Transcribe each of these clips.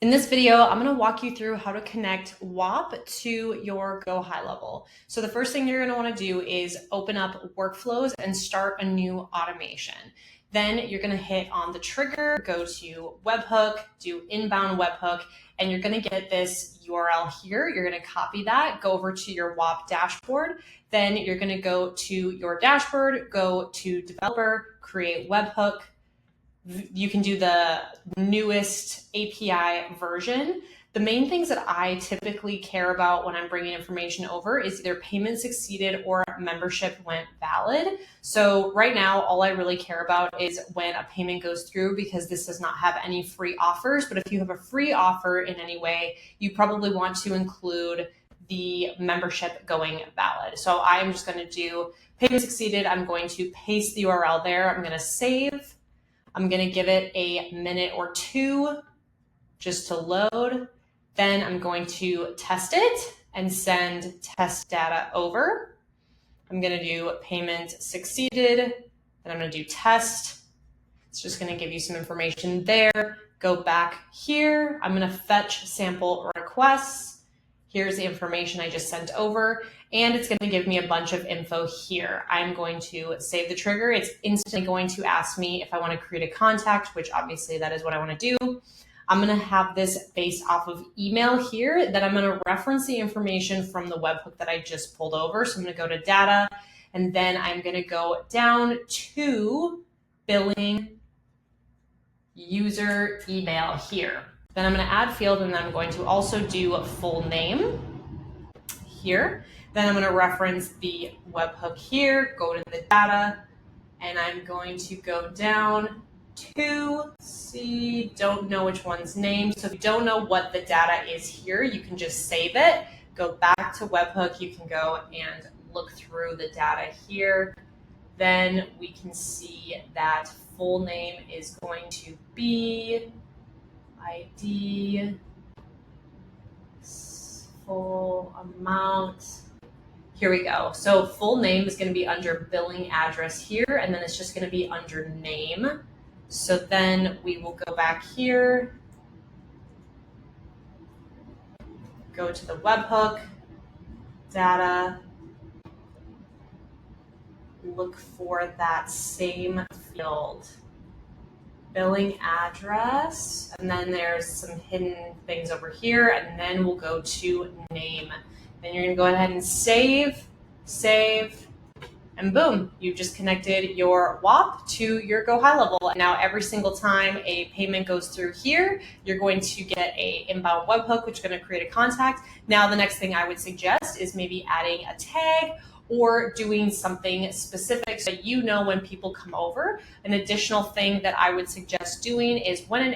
In this video, I'm going to walk you through how to connect Whop to your Go High level. So the first thing you're going to want to do is open up workflows and start a new automation. Then you're going to hit on the trigger, go to Webhook, do inbound Webhook, and you're going to get this URL here. You're going to copy that, go over to your Whop dashboard. Then you're going to go to your dashboard, go to developer, create Webhook. You can do the newest API version. The main things that I typically care about when I'm bringing information over is either payment succeeded or membership went valid. So right now, all I really care about is when a payment goes through, because this does not have any free offers. But if you have a free offer in any way, you probably want to include the membership going valid. So I'm just going to do payment succeeded. I'm going to paste the URL there. I'm going to save. I'm going to give it a minute or two just to load. Then I'm going to test it and send test data over. I'm going to do payment succeeded, and I'm going to do test. It's just going to give you some information there. Go back here. I'm going to fetch sample requests. Here's the information I just sent over, and it's going to give me a bunch of info here. I'm going to save the trigger. It's instantly going to ask me if I want to create a contact, which obviously that is what I want to do. I'm going to have this based off of email here that I'm going to reference the information from the webhook that I just pulled over. So I'm going to go to data, and then I'm going to go down to billing user email here. Then I'm going to add field, and then I'm going to also do a full name here. Then I'm going to reference the webhook here, go to the data, and I'm going to go down to see, don't know which one's name. So if you don't know what the data is here, you can just save it, go back to webhook. You can go and look through the data here. Then we can see that full name is going to be ID, full amount. Here we go. So full name is going to be under billing address here, and then it's just going to be under name. So then we will go back here, go to the webhook, data, look for that same field. Billing address, and then there's some hidden things over here, and then we'll go to name. Then you're going to go ahead and save, and boom, you've just connected your Whop to your Go High level. And now every single time a payment goes through here, you're going to get a inbound webhook, which is going to create a contact. Now the next thing I would suggest is maybe adding a tag or doing something specific so you know when people come over. An additional thing that I would suggest doing is when an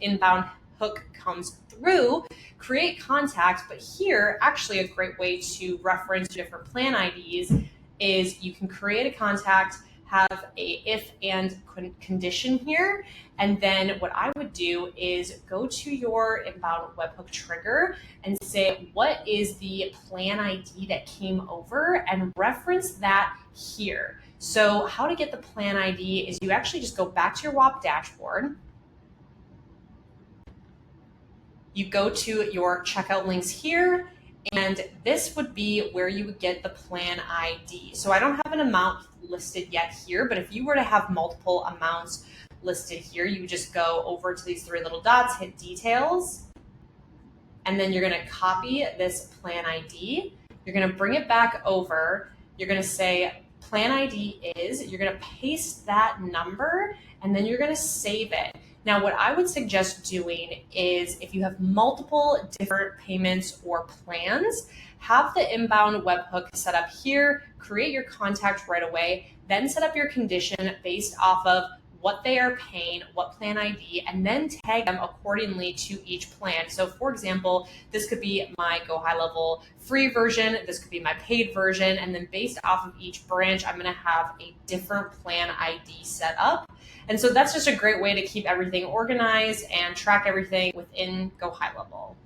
inbound hook comes through, create contact. But here, actually a great way to reference different plan IDs is you can create a contact, have a if and condition here. And then what I would do is go to your inbound webhook trigger and say, what is the plan ID that came over, and reference that here. So how to get the plan ID is you actually just go back to your Whop dashboard. You go to your checkout links here, and this would be where you would get the plan ID. So I don't have an amount listed yet here, but if you were to have multiple amounts listed here, you would just go over to these three little dots, hit details, and then you're going to copy this plan ID. You're going to bring it back over. You're going to say plan ID is, you're going to paste that number, and then you're going to save it. Now, what I would suggest doing is if you have multiple different payments or plans, have the inbound webhook set up here, create your contact right away, then set up your condition based off of what they are paying, what plan ID, and then tag them accordingly to each plan. So for example, this could be my Go High level free version, this could be my paid version, and then based off of each branch, I'm gonna have a different plan ID set up. And so that's just a great way to keep everything organized and track everything within Go High level.